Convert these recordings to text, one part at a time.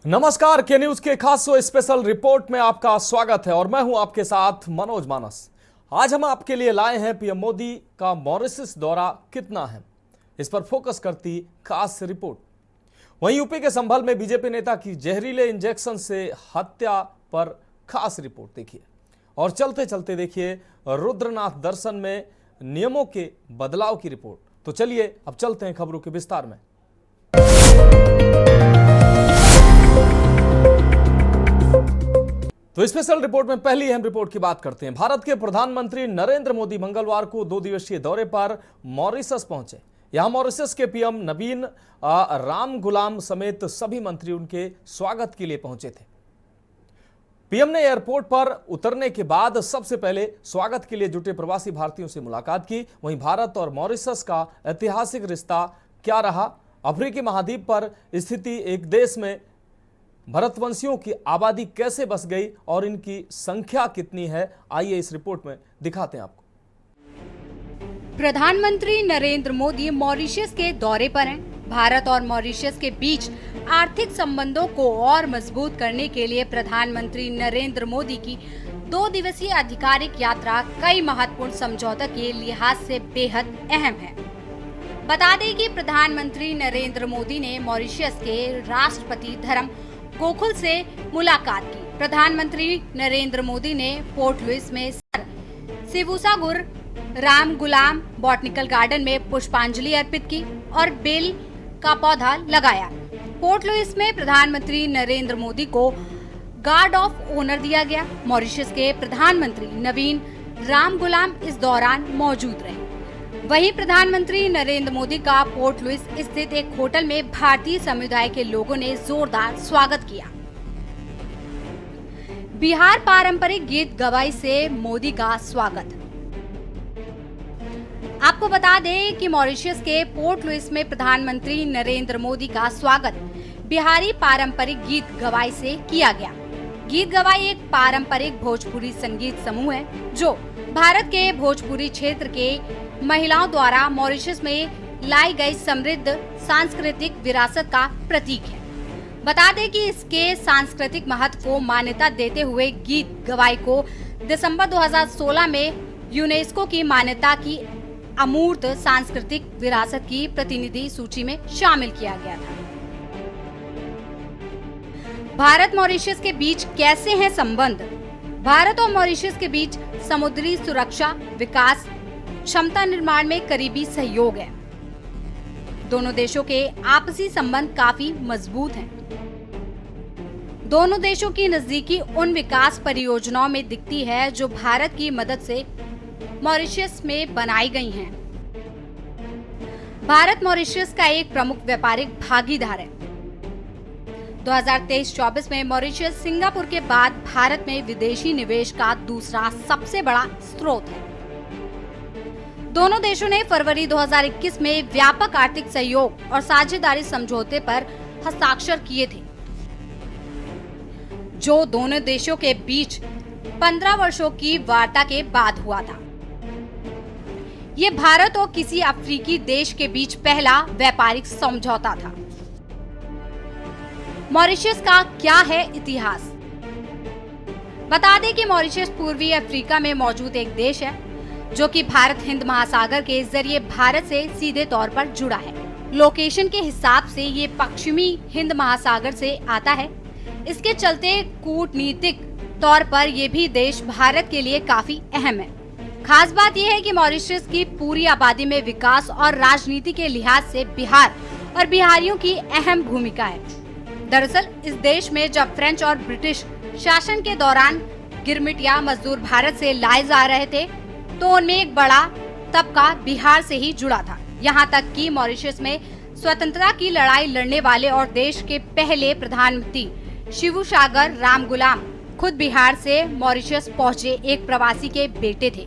नमस्कार, के न्यूज के खास स्पेशल रिपोर्ट में आपका स्वागत है और मैं हूं आपके साथ मनोज मानस। आज हम आपके लिए लाए हैं पीएम मोदी का मॉरिशस दौरा कितना है, इस पर फोकस करती खास रिपोर्ट। वहीं यूपी के संभल में बीजेपी नेता की जहरीले इंजेक्शन से हत्या पर खास रिपोर्ट देखिए। और चलते चलते देखिए रुद्रनाथ दर्शन में नियमों के बदलाव की रिपोर्ट। तो चलिए अब चलते हैं खबरों के विस्तार में। तो स्पेशल रिपोर्ट में पहली अहम रिपोर्ट की बात करते हैं। भारत के प्रधानमंत्री नरेंद्र मोदी मंगलवार को 2 दिवसीय दौरे पर मॉरिशस पहुंचे। यहां मॉरिशस के पीएम नवीन रामगुलाम समेत सभी मंत्री उनके स्वागत के लिए पहुंचे थे। पीएम ने एयरपोर्ट पर उतरने के बाद सबसे पहले स्वागत के लिए जुटे प्रवासी भारतीयों से मुलाकात की। वहीं भारत और मॉरिशस का ऐतिहासिक रिश्ता क्या रहा, अफ्रीकी महाद्वीप पर स्थिति एक देश में भारतवंशियों की आबादी कैसे बस गई और इनकी संख्या कितनी है, आइए इस रिपोर्ट में दिखाते हैं आपको। प्रधानमंत्री नरेंद्र मोदी मॉरिशस के दौरे पर हैं। भारत और मॉरिशस के बीच आर्थिक संबंधों को और मजबूत करने के लिए प्रधानमंत्री नरेंद्र मोदी की 2 दिवसीय आधिकारिक यात्रा कई महत्वपूर्ण समझौतों के लिहाज से बेहद अहम है। बता दें कि प्रधानमंत्री नरेंद्र मोदी ने मॉरिशस के राष्ट्रपति धर्म गोकुल से मुलाकात की। प्रधानमंत्री नरेंद्र मोदी ने पोर्ट लुइस में सर सिवुसागुर राम गुलाम बॉटनिकल गार्डन में पुष्पांजलि अर्पित की और बेल का पौधा लगाया। पोर्ट लुइस में प्रधानमंत्री नरेंद्र मोदी को गार्ड ऑफ ऑनर दिया गया। मॉरिशस के प्रधानमंत्री नवीन राम गुलाम इस दौरान मौजूद रहे। वहीं प्रधानमंत्री नरेंद्र मोदी का पोर्ट लुइस स्थित एक होटल में भारतीय समुदाय के लोगों ने जोरदार स्वागत किया। बिहार पारंपरिक गीत गवाई से मोदी का स्वागत। आपको बता दें कि मॉरिशस के पोर्ट लुइस में प्रधानमंत्री नरेंद्र मोदी का स्वागत बिहारी पारंपरिक गीत गवाई से किया गया। गीत गवाई एक पारंपरिक भोजपुरी संगीत समूह है जो भारत के भोजपुरी क्षेत्र के महिलाओं द्वारा मॉरिशस में लाई गई समृद्ध सांस्कृतिक विरासत का प्रतीक है। बता दें कि इसके सांस्कृतिक महत्व को मान्यता देते हुए गीत गवाई को दिसंबर 2016 में यूनेस्को की मान्यता की अमूर्त सांस्कृतिक विरासत की प्रतिनिधि सूची में शामिल किया गया था। भारत मॉरिशस के बीच कैसे हैं संबंध? भारत और मॉरिशस के बीच समुद्री सुरक्षा, विकास, क्षमता निर्माण में करीबी सहयोग है। दोनों देशों के आपसी संबंध काफी मजबूत हैं। दोनों देशों की नजदीकी उन विकास परियोजनाओं में दिखती है जो भारत की मदद से मॉरिशस में बनाई गई हैं। भारत मॉरिशस का एक प्रमुख व्यापारिक भागीदार है। 2023-24 में मॉरिशस सिंगापुर के बाद भारत में विदेशी निवेश का दूसरा सबसे बड़ा स्रोत है। दोनों देशों ने फरवरी 2021 में व्यापक आर्थिक सहयोग और साझेदारी समझौते पर हस्ताक्षर किए थे, जो दोनों देशों के बीच 15 वर्षों की वार्ता के बाद हुआ था। ये भारत और किसी अफ्रीकी देश के बीच पहला व्यापारिक समझौता था। मॉरिशस का क्या है इतिहास? बता दें कि मॉरिशस पूर्वी अफ्रीका में मौजूद एक देश है जो कि भारत हिंद महासागर के जरिए भारत से सीधे तौर पर जुड़ा है। लोकेशन के हिसाब से ये पश्चिमी हिंद महासागर से आता है। इसके चलते कूटनीतिक तौर पर ये भी देश भारत के लिए काफी अहम है। खास बात यह है कि मॉरिशस की पूरी आबादी में विकास और राजनीति के लिहाज से बिहार और बिहारियों की अहम भूमिका है। दरअसल इस देश में जब फ्रेंच और ब्रिटिश शासन के दौरान गिरमिटिया मजदूर भारत से लाए जा रहे थे तो उनमें एक बड़ा तबका बिहार से ही जुड़ा था। यहाँ तक कि मॉरिशस में स्वतंत्रता की लड़ाई लड़ने वाले और देश के पहले प्रधानमंत्री शिवसागर राम गुलाम खुद बिहार से मॉरिशस पहुँचे एक प्रवासी के बेटे थे।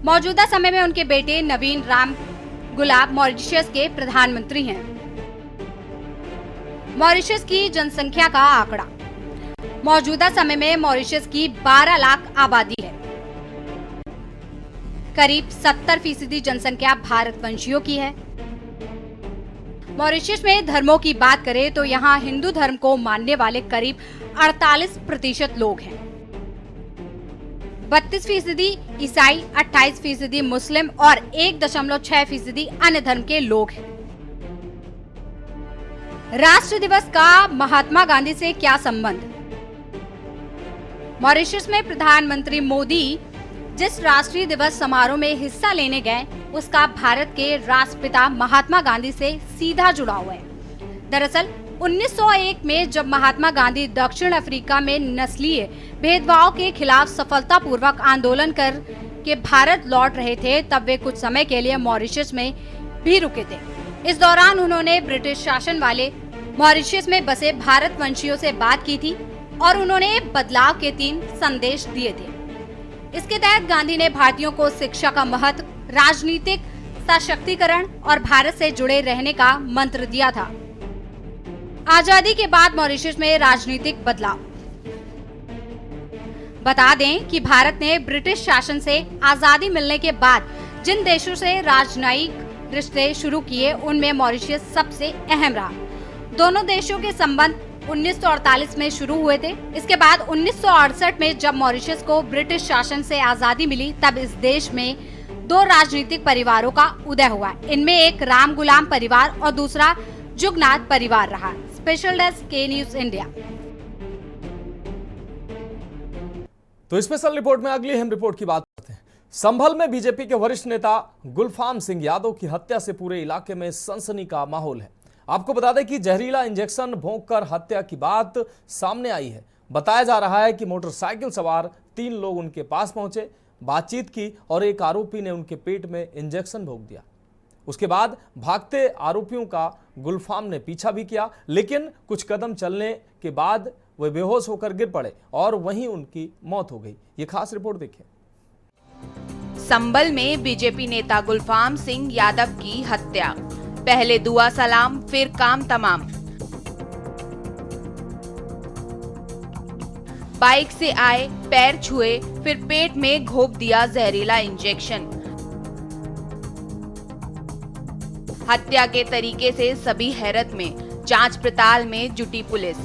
मौजूदा समय में उनके बेटे नवीन राम गुलाम मॉरिशस के प्रधानमंत्री हैं। मॉरिशस की जनसंख्या का आंकड़ा। मौजूदा समय में मॉरिशस की 12 लाख आबादी है। करीब 70% जनसंख्या भारतवंशियों की है। मॉरिशस में धर्मों की बात करें तो यहाँ हिंदू धर्म को मानने वाले करीब 48% लोग हैं। 32% ईसाई, 28% मुस्लिम और 1.6% अन्य धर्म के लोग हैं। राष्ट्र दिवस का महात्मा गांधी से क्या संबंध? मॉरिशस में प्रधानमंत्री मोदी जिस राष्ट्रीय दिवस समारोह में हिस्सा लेने गए उसका भारत के राष्ट्रपिता महात्मा गांधी से सीधा जुड़ाव है। दरअसल 1901 में जब महात्मा गांधी दक्षिण अफ्रीका में नस्लीय भेदभाव के खिलाफ सफलतापूर्वक आंदोलन कर के भारत लौट रहे थे, तब वे कुछ समय के लिए मॉरिशस में भी रुके थे। इस दौरान उन्होंने ब्रिटिश शासन वाले मॉरिशस में बसे भारत वंशियों से बात की थी और उन्होंने बदलाव के 3 संदेश दिए थे। इसके तहत गांधी ने भारतीयों को शिक्षा का महत्व, राजनीतिक सशक्तिकरण और भारत से जुड़े रहने का मंत्र दिया था। आजादी के बाद मॉरिशस में राजनीतिक बदलाव। बता दें कि भारत ने ब्रिटिश शासन से आजादी मिलने के बाद जिन देशों से राजनयिक रिश्ते शुरू किए उनमें मॉरिशस सबसे अहम रहा। दोनों देशों के संबंध 1948 में शुरू हुए थे। इसके बाद 1968 में जब मॉरिशस को ब्रिटिश शासन से आजादी मिली तब इस देश में 2 राजनीतिक परिवारों का उदय हुआ। इनमें एक राम गुलाम परिवार और दूसरा जुगनाथ परिवार रहा। स्पेशल डेस्क के न्यूज इंडिया। तो स्पेशल रिपोर्ट में अगली अहम रिपोर्ट की बात करते हैं। संभल में बीजेपी के वरिष्ठ नेता गुलफाम सिंह यादव की हत्या से पूरे इलाके में सनसनी का माहौल है। आपको बता दें कि जहरीला इंजेक्शन भोंककर हत्या की बात सामने आई है। बताया जा रहा है कि मोटरसाइकिल सवार 3 लोग उनके पास पहुंचे, बातचीत की और एक आरोपी ने उनके पेट में इंजेक्शन भोंक दिया। उसके बाद भागते आरोपियों का गुलफाम ने पीछा भी किया, लेकिन कुछ कदम चलने के बाद वे बेहोश होकर गिर पड़े और वहीं उनकी मौत हो गई। ये खास रिपोर्ट देखिए। संभल में बीजेपी नेता गुलफाम सिंह यादव की हत्या। पहले दुआ सलाम फिर काम तमाम। बाइक से आए, पैर छुए, फिर पेट में घोंप दिया जहरीला इंजेक्शन। हत्या के तरीके से सभी हैरत में, जांच पड़ताल में जुटी पुलिस।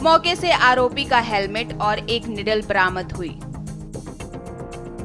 मौके से आरोपी का हेलमेट और एक निडल बरामद हुई।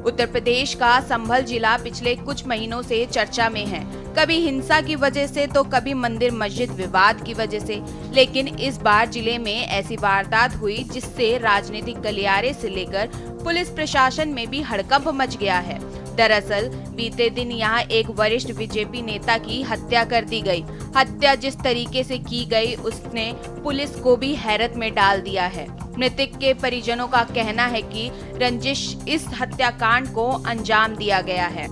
उत्तर प्रदेश का संभल जिला पिछले कुछ महीनों से चर्चा में है, कभी हिंसा की वजह से तो कभी मंदिर मस्जिद विवाद की वजह से, लेकिन इस बार जिले में ऐसी वारदात हुई जिससे राजनीतिक गलियारे से लेकर पुलिस प्रशासन में भी हड़कंप मच गया है। दरअसल बीते दिन यहाँ एक वरिष्ठ बीजेपी नेता की हत्या कर दी गई। हत्या जिस तरीके से की गई उसने पुलिस को भी हैरत में डाल दिया है। मृतक के परिजनों का कहना है कि रंजिश इस हत्याकांड को अंजाम दिया गया है।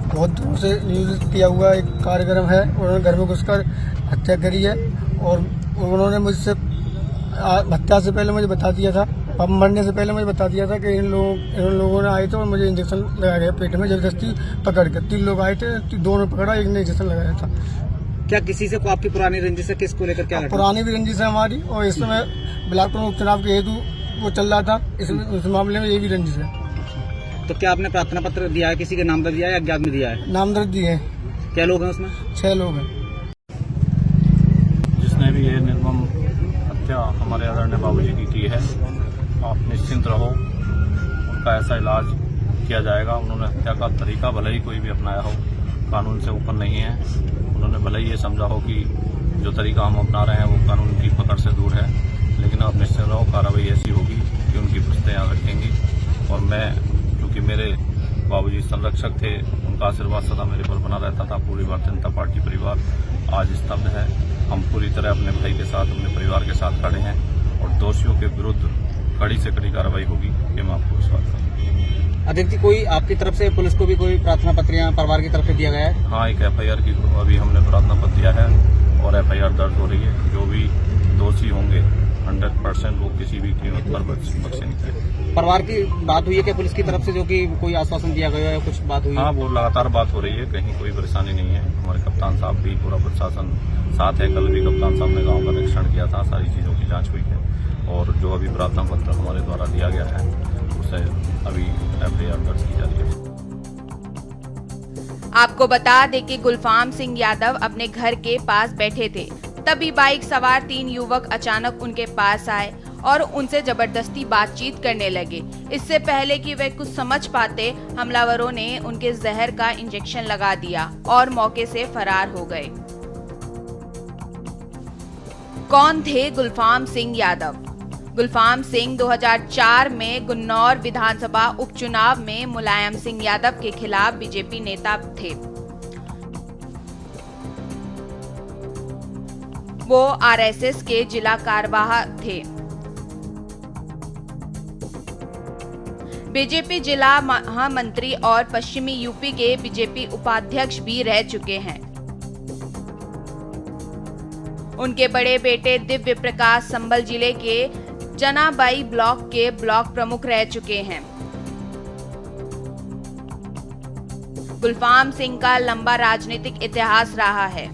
बहुत दूर से नियोजित किया हुआ एक कार्यक्रम है, उन्होंने घर में घुसकर हत्या करी है और उन्होंने मुझसे हत्या से पहले मुझे बता दिया था, अब मरने से पहले मुझे बता दिया था कि इन लोगों ने आए थे और मुझे इंजेक्शन लगाया गया पेट में जबरदस्ती पकड़ के। 3 लोग आए थे, 2 ने पकड़ा, एक ने इंजेक्शन लगाया था। क्या किसी से को आपकी पुरानी रंजिश है? किसको लेकर क्या? पुरानी भी रंजिश है हमारी और इस समय बिलासपुर में उपचुनाव के हेतु वो चल रहा था, इस मामले में ये भी रंजिश है। तो क्या आपने प्रार्थना पत्र दिया है? किसी के नामदर्द दिया है या अज्ञात में दिया है? नामदर्द दिए हैं। क्या लोग हैं उसमें? 6 लोग हैं। जिसने भी ये निर्मम हत्या हमारे आदरणीय बाबूजी की है, आप निश्चिंत रहो, उनका ऐसा इलाज किया जाएगा। उन्होंने हत्या का तरीका भले ही कोई भी अपनाया हो, कानून से ऊपर नहीं है। उन्होंने भले ही ये समझा हो कि जो तरीका हम अपना रहे हैं वो कानून की पकड़ से दूर है, लेकिन आप निश्चिंत रहो, कार्रवाई ऐसी होगी कि उनकी पुश्तें याद रखेंगी। और मैं, क्योंकि मेरे बाबूजी संरक्षक थे, उनका आशीर्वाद सदा मेरे पर बना रहता था। पूरी भारतीय जनता पार्टी परिवार आज स्तब्ध है। हम पूरी तरह अपने भाई के साथ, अपने परिवार के साथ खड़े हैं और दोषियों के विरुद्ध कड़ी से कड़ी कार्रवाई होगी, ये मैं आपको विश्वास करता हूँ। अदिति, कोई आपकी तरफ से पुलिस को भी कोई प्रार्थना पत्र परिवार की तरफ से दिया गया है? हाँ, एक FIR की अभी हमने प्रार्थना पत्र दिया है और FIR दर्ज हो रही है। जो भी दोषी होंगे 100% वो किसी भी कीमत पर बख्शे नहीं जाएंगे। परिवार की बात हुई है क्या पुलिस की तरफ से, जो कि कोई आश्वासन दिया गया है, कुछ बात हुई? हाँ, वो लगातार बात हो रही है, कहीं कोई परेशानी नहीं है। हमारे कप्तान साहब भी, पूरा प्रशासन साथ है। कल भी कप्तान साहब ने गाँव का निरीक्षण किया था, सारी चीजों की जाँच हुई है और जो अभी प्रार्थना पत्र हमारे द्वारा दिया गया है उसे अभी FIR दर्ज की जा रही है। आपको बता दें कि गुलफाम सिंह यादव अपने घर के पास बैठे थे, तभी बाइक सवार 3 युवक अचानक उनके पास आए और उनसे जबरदस्ती बातचीत करने लगे। इससे पहले कि वे कुछ समझ पाते, हमलावरों ने उनके जहर का इंजेक्शन लगा दिया और मौके से फरार हो गए। कौन थे गुलफाम सिंह यादव? गुलफाम सिंह 2004 में गुन्नौर विधानसभा उपचुनाव में मुलायम सिंह यादव के खिलाफ बीजेपी नेता थे। वो आरएसएस के जिला कार्यवाह थे। बीजेपी जिला महामंत्री और पश्चिमी यूपी के बीजेपी उपाध्यक्ष भी रह चुके हैं। उनके बड़े बेटे दिव्य प्रकाश संभल जिले के जनाबाई ब्लॉक के ब्लॉक प्रमुख रह चुके हैं। गुलफाम सिंह का लंबा राजनीतिक इतिहास रहा है।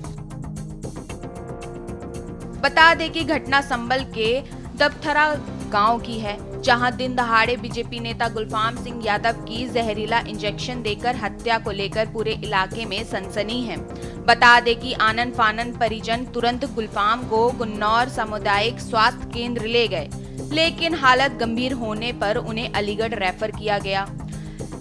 बता दें कि घटना संभल के दबथरा गांव की है, जहां दिन दहाड़े बीजेपी नेता गुलफाम सिंह यादव की जहरीला इंजेक्शन देकर हत्या को लेकर पूरे इलाके में सनसनी है। बता दें कि आनन फानन परिजन तुरंत गुलफाम को गुन्नौर सामुदायिक स्वास्थ्य केंद्र ले गए, लेकिन हालत गंभीर होने पर उन्हें अलीगढ़ रेफर किया गया,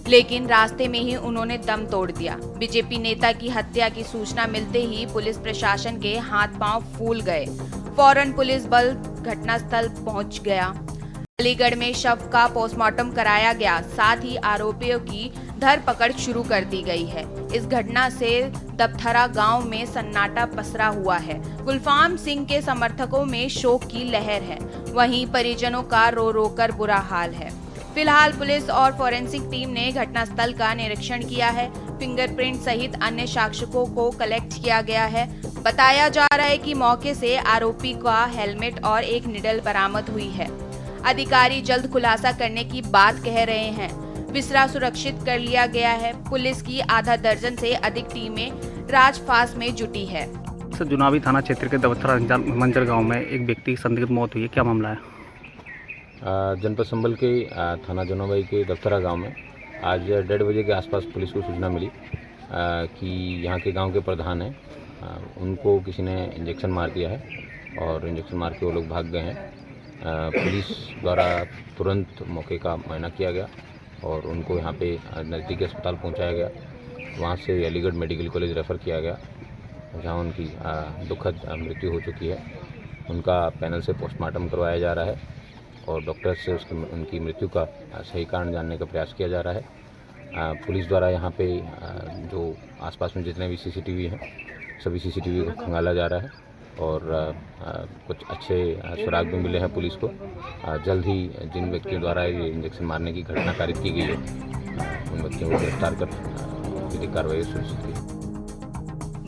लेकिन रास्ते में ही उन्होंने दम तोड़ दिया। बीजेपी नेता की हत्या की सूचना मिलते ही पुलिस प्रशासन के हाथ पांव फूल गए। फौरन पुलिस बल घटनास्थल पहुंच गया। अलीगढ़ में शव का पोस्टमार्टम कराया गया, साथ ही आरोपियों की धरपकड़ शुरू कर दी गई है। इस घटना से दबथरा गांव में सन्नाटा पसरा हुआ है। गुलफाम सिंह के समर्थकों में शोक की लहर है, वहीं परिजनों का रो रो कर बुरा हाल है। फिलहाल पुलिस और फॉरेंसिक टीम ने घटनास्थल का निरीक्षण किया है। फिंगरप्रिंट सहित अन्य साक्ष्यों को कलेक्ट किया गया है। बताया जा रहा है कि मौके से आरोपी का हेलमेट और एक निडल बरामद हुई है। अधिकारी जल्द खुलासा करने की बात कह रहे हैं। विसरा सुरक्षित कर लिया गया है। पुलिस की आधा दर्जन से अधिक टीमें राजफास में जुटी है। जुनावी थाना क्षेत्र के दबथरा मंजर गांव में एक व्यक्ति की संदिग्ध मौत हुई है, क्या मामला है? जनपद संभल के थाना जनाबाई के दबथरा गांव में आज 1:30 बजे के आसपास पुलिस को सूचना मिली कि यहाँ के गांव के प्रधान हैं, उनको किसी ने इंजेक्शन मार दिया है और इंजेक्शन मार के वो लोग भाग गए हैं। पुलिस द्वारा तुरंत मौके का मुआयना किया गया और उनको यहाँ पे नज़दीकी अस्पताल पहुँचाया गया। वहाँ से अलीगढ़ मेडिकल कॉलेज रेफ़र किया गया, जहाँ उनकी दुखद मृत्यु हो चुकी है। उनका पैनल से पोस्टमार्टम करवाया जा रहा है और डॉक्टर से उनकी मृत्यु का सही कारण जानने का प्रयास किया जा रहा है। पुलिस द्वारा यहाँ पे जो आसपास में जितने भी सीसीटीवी हैं, सभी सीसीटीवी को खंगाला जा रहा है और कुछ अच्छे सुराग भी मिले हैं पुलिस को। जल्द ही जिन व्यक्तियों द्वारा ये इंजेक्शन मारने की घटना कारित की गई है, उन व्यक्तियों को गिरफ्तार कर विधिक कार्रवाई सुनिश्चित की।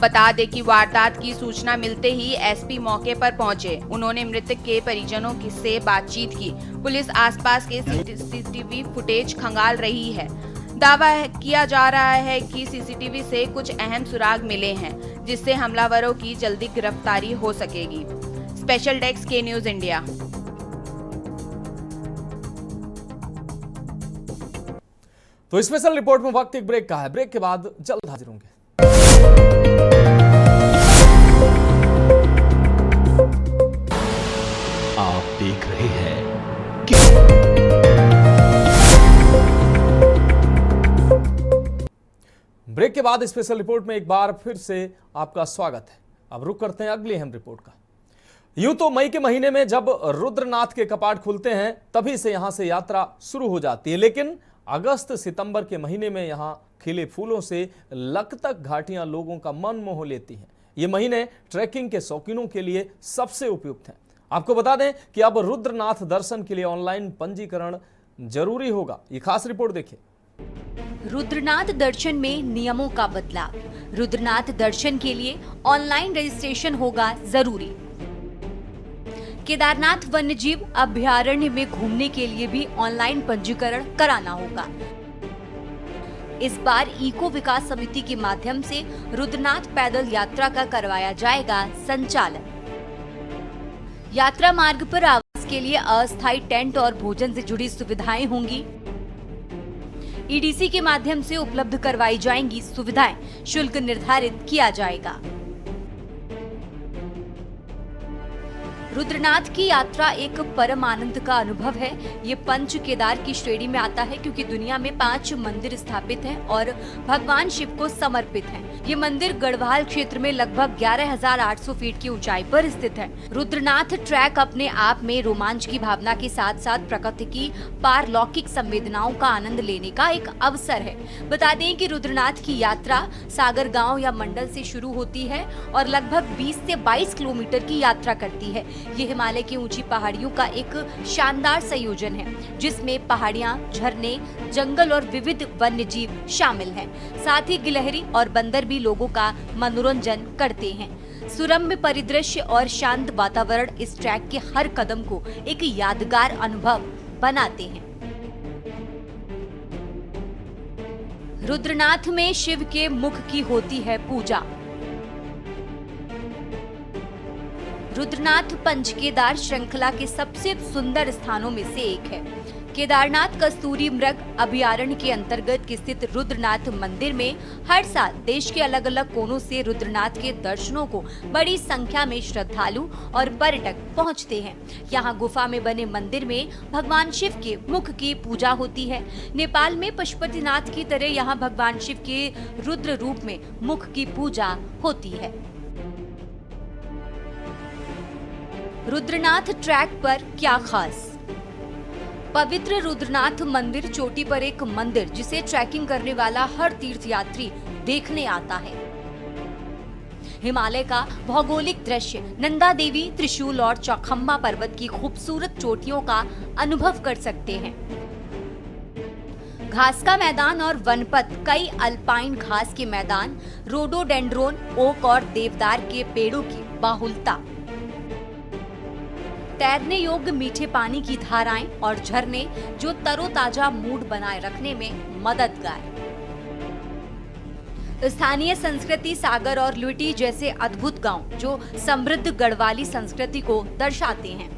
बता दें कि वारदात की सूचना मिलते ही एसपी मौके पर पहुंचे। उन्होंने मृतक के परिजनों से बातचीत की। पुलिस आसपास के सीसीटीवी फुटेज खंगाल रही है। दावा किया जा रहा है कि सीसीटीवी से कुछ अहम सुराग मिले हैं, जिससे हमलावरों की जल्दी गिरफ्तारी हो सकेगी। स्पेशल डेस्क के न्यूज इंडिया। तो स्पेशल रिपोर्ट में वक्त एक ब्रेक का है। ब्रेक के बाद जल्द हाजिर होंगे। आप देख रहे हैं ब्रेक के बाद स्पेशल रिपोर्ट में एक बार फिर से आपका स्वागत है। अब रुक करते हैं अगली अहम रिपोर्ट का। यूं तो मई के महीने में जब रुद्रनाथ के कपाट खुलते हैं तभी से यहां से यात्रा शुरू हो जाती है, लेकिन अगस्त सितंबर के महीने में यहां खिले फूलों से लकतक घाटियां लोगों का मन मोह लेती हैं। ये महीने ट्रैकिंग के शौकीनों के लिए सबसे उपयुक्त हैं। आपको बता दें कि अब रुद्रनाथ दर्शन के लिए ऑनलाइन पंजीकरण जरूरी होगा। ये खास रिपोर्ट देखिए। रुद्रनाथ दर्शन में नियमों का बदलाव। रुद्रनाथ दर्शन के लिए ऑनलाइन रजिस्ट्रेशन होगा जरूरी। केदारनाथ वन्यजीव अभयारण्य में घूमने के लिए भी ऑनलाइन पंजीकरण कराना होगा। इस बार इको विकास समिति के माध्यम से रुद्रनाथ पैदल यात्रा का करवाया जाएगा संचालन। यात्रा मार्ग पर आवास के लिए अस्थायी टेंट और भोजन से जुड़ी सुविधाएं होंगी। ईडीसी के माध्यम से उपलब्ध करवाई जाएंगी सुविधाएं, शुल्क निर्धारित किया जाएगा। रुद्रनाथ की यात्रा एक परम आनंद का अनुभव है। ये पंच केदार की श्रेणी में आता है क्योंकि दुनिया में 5 मंदिर स्थापित हैं और भगवान शिव को समर्पित हैं। ये मंदिर गढ़वाल क्षेत्र में लगभग 11,800 फीट की ऊंचाई पर स्थित है। रुद्रनाथ ट्रैक अपने आप में रोमांच की भावना के साथ साथ प्रकृति की पारलौकिक संवेदनाओं का आनंद लेने का एक अवसर है। बता दें कि रुद्रनाथ की यात्रा सागर गाँव या मंडल से शुरू होती है और लगभग 20 से 22 किलोमीटर की यात्रा करती है। ये हिमालय की ऊंची पहाड़ियों का एक शानदार संयोजन है जिसमें पहाड़ियां, झरने, जंगल और विविध वन्य जीव शामिल हैं। साथ ही गिलहरी और बंदर भी लोगों का मनोरंजन करते हैं। सुरम्य परिदृश्य और शांत वातावरण इस ट्रैक के हर कदम को एक यादगार अनुभव बनाते हैं। रुद्रनाथ में शिव के मुख की होती है पूजा। रुद्रनाथ पंचकेदार श्रृंखला के सबसे सुंदर स्थानों में से एक है। केदारनाथ कस्तूरी मृग अभयारण्य के अंतर्गत स्थित रुद्रनाथ मंदिर में हर साल देश के अलग अलग कोनों से रुद्रनाथ के दर्शनों को बड़ी संख्या में श्रद्धालु और पर्यटक पहुंचते हैं। यहाँ गुफा में बने मंदिर में भगवान शिव के मुख की पूजा होती है। नेपाल में पशुपतिनाथ की तरह यहाँ भगवान शिव के रुद्र रूप में मुख की पूजा होती है। रुद्रनाथ ट्रैक पर क्या खास? पवित्र रुद्रनाथ मंदिर चोटी पर एक मंदिर जिसे ट्रैकिंग करने वाला हर तीर्थयात्री देखने आता है। हिमालय का भौगोलिक दृश्य, नंदा देवी, त्रिशूल और चौखंबा पर्वत की खूबसूरत चोटियों का अनुभव कर सकते हैं। घास का मैदान और वनपथ, कई अल्पाइन घास के मैदान, रोडोडेंड्रोन, ओक और देवदार के पेड़ों की बाहुलता, तैरने योग्य मीठे पानी की धाराएं और झरने जो तरोताजा मूड बनाए रखने में मददगार। स्थानीय संस्कृति, सागर और लुटी जैसे अद्भुत गांव जो समृद्ध गढ़वाली संस्कृति को दर्शाते हैं।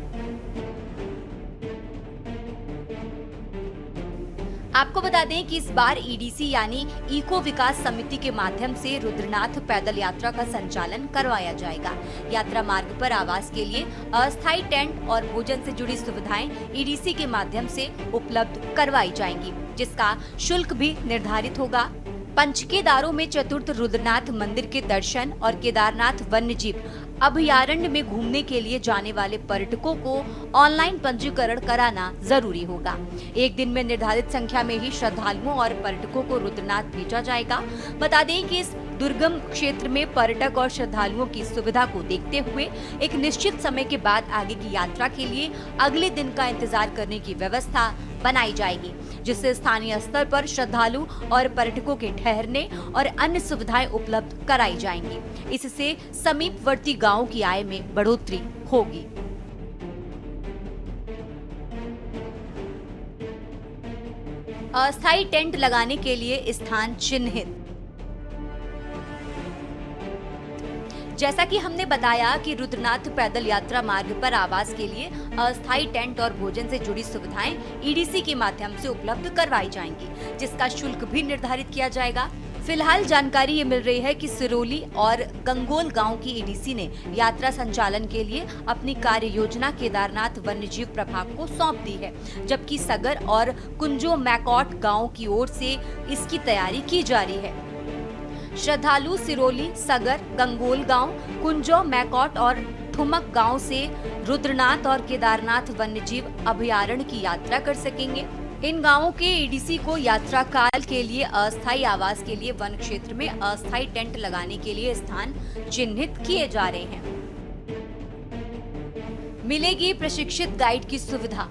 आपको बता दें कि इस बार ईडीसी यानी इको विकास समिति के माध्यम से रुद्रनाथ पैदल यात्रा का संचालन करवाया जाएगा। यात्रा मार्ग पर आवास के लिए अस्थायी टेंट और भोजन से जुड़ी सुविधाएं ईडीसी के माध्यम से उपलब्ध करवाई जाएंगी, जिसका शुल्क भी निर्धारित होगा। पंचकेदारों में चतुर्थ रुद्रनाथ मंदिर के दर्शन और केदारनाथ वन्यजीव अभयारण्य में घूमने के लिए जाने वाले पर्यटकों को ऑनलाइन पंजीकरण कराना जरूरी होगा। एक दिन में निर्धारित संख्या में ही श्रद्धालुओं और पर्यटकों को रुद्रनाथ भेजा जाएगा। बता दें कि इस दुर्गम क्षेत्र में पर्यटक और श्रद्धालुओं की सुविधा को देखते हुए एक निश्चित समय के बाद आगे की यात्रा के लिए अगले दिन का इंतजार करने की व्यवस्था बनाई जाएगी, जिससे स्थानीय स्तर पर श्रद्धालु और पर्यटकों के ठहरने और अन्य सुविधाएं उपलब्ध कराई जाएंगी। इससे समीपवर्ती गांवों की आय में बढ़ोतरी होगी। अस्थायी टेंट लगाने के लिए स्थान चिन्हित। जैसा कि हमने बताया कि रुद्रनाथ पैदल यात्रा मार्ग पर आवास के लिए अस्थायी टेंट और भोजन से जुड़ी सुविधाएं ईडीसी के माध्यम से उपलब्ध करवाई जाएंगी, जिसका शुल्क भी निर्धारित किया जाएगा। फिलहाल जानकारी ये मिल रही है कि सिरोली और गंगोल गांव की ईडीसी ने यात्रा संचालन के लिए अपनी कार्य योजना केदारनाथ वन्यजीव प्रभाग को सौंप दी है, जबकि सगर और कुंजो मैकॉट गांव की ओर से इसकी तैयारी की जा रही है। श्रद्धालु सिरोली, सगर, गंगोल गांव, कुंजो मैकॉट और ठुमक गांव से रुद्रनाथ और केदारनाथ वन्यजीव अभयारण्य की यात्रा कर सकेंगे। इन गांवों के ईडीसी को यात्रा काल के लिए अस्थायी आवास के लिए वन क्षेत्र में अस्थायी टेंट लगाने के लिए स्थान चिन्हित किए जा रहे हैं। मिलेगी प्रशिक्षित गाइड की सुविधा।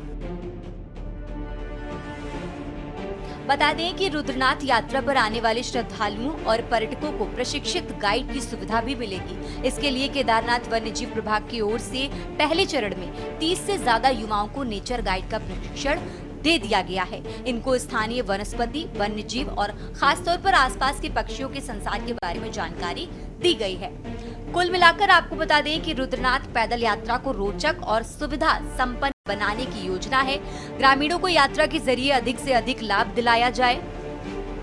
बता दें कि रुद्रनाथ यात्रा पर आने वाले श्रद्धालुओं और पर्यटकों को प्रशिक्षित गाइड की सुविधा भी मिलेगी। इसके लिए केदारनाथ वन्यजीव प्रभाग की ओर से पहले चरण में 30 से ज्यादा युवाओं को नेचर गाइड का प्रशिक्षण दे दिया गया है। इनको स्थानीय वनस्पति, वन्यजीव और खासतौर पर आसपास के पक्षियों के संसार के बारे में जानकारी दी गई है। कुल मिलाकर आपको बता दें कि रुद्रनाथ पैदल यात्रा को रोचक और सुविधा संपन्न बनाने की योजना है। ग्रामीणों को यात्रा के जरिए अधिक से अधिक लाभ दिलाया जाए।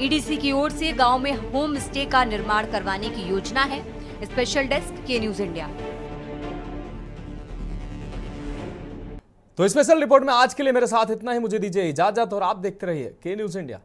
ईडीसी की ओर से गांव में होम स्टे का निर्माण करवाने की योजना है। स्पेशल डेस्क के न्यूज इंडिया। तो स्पेशल रिपोर्ट में आज के लिए मेरे साथ इतना ही। मुझे दीजिए इजाजत और आप देखते रहिए के न्यूज इंडिया।